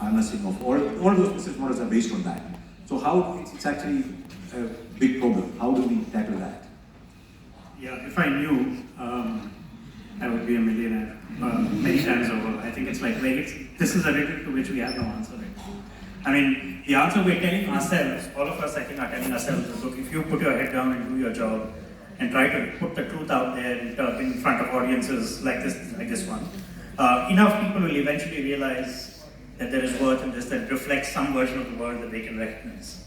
harnessing of all those business models are based on that. So how it's actually a big problem. How do we tackle that? Yeah, if I knew, I would be a millionaire many times over. I think it's like this is a riddle to which we have no answer right now. I mean, the answer we're telling ourselves, all of us I think are telling ourselves is, look, if you put your head down and do your job and try to put the truth out there in front of audiences like this one, enough people will eventually realize that there is worth in this that reflects some version of the world that they can recognize.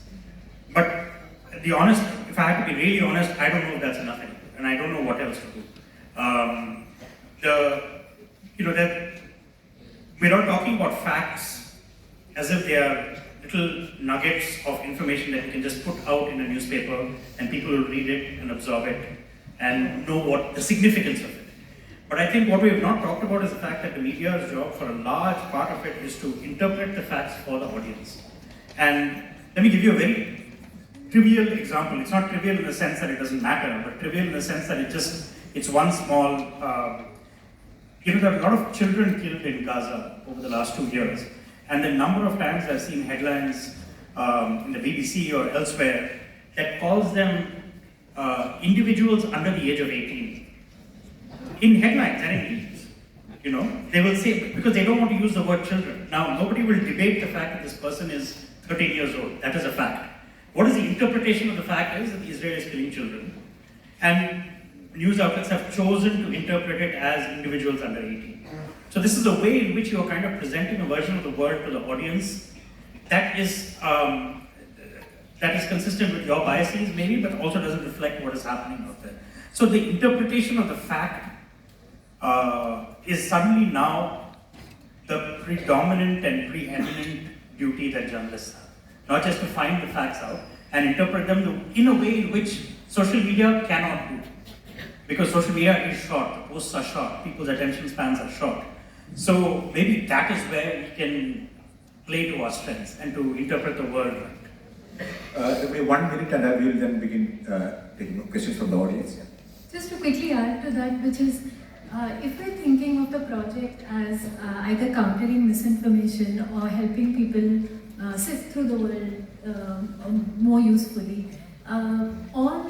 But if I have to be really honest, I don't know if that's enough anymore, and I don't know what else to do. We're not talking about facts as if they are little nuggets of information that you can just put out in a newspaper and people will read it and absorb it and know what the significance of it. But I think what we have not talked about is the fact that the media's job for a large part of it is to interpret the facts for the audience. And let me give you a very trivial example. It's not trivial in the sense that it doesn't matter, but trivial in the sense that it's one small, there are a lot of children killed in Gaza over the last 2 years. And the number of times I've seen headlines in the BBC or elsewhere that calls them individuals under the age of 18. In headlines and in news, they will say, because they don't want to use the word children. Now, nobody will debate the fact that this person is 13 years old. That is a fact. What is the interpretation of the fact is that Israel is killing children. And news outlets have chosen to interpret it as individuals under 18. So this is a way in which you are kind of presenting a version of the world to the audience that is consistent with your biases maybe, but also doesn't reflect what is happening out there. So the interpretation of the fact is suddenly now the predominant and preeminent duty that journalists have. Not just to find the facts out and interpret them in a way in which social media cannot do. Because social media is short, the posts are short, people's attention spans are short. So maybe that is where we can play to our strengths and to interpret the world right. 1 minute and we will then begin taking questions from the audience. Just to quickly add to that, which is, if we're thinking of the project as either countering misinformation or helping people sift through the world more usefully, all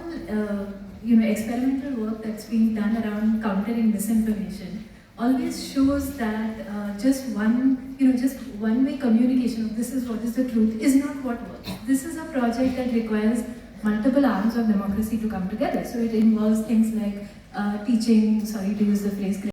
experimental work that's being done around countering misinformation always shows that just one-way communication of this is what is the truth is not what works. This is a project that requires multiple arms of democracy to come together. So it involves things like teaching, sorry to use the phrase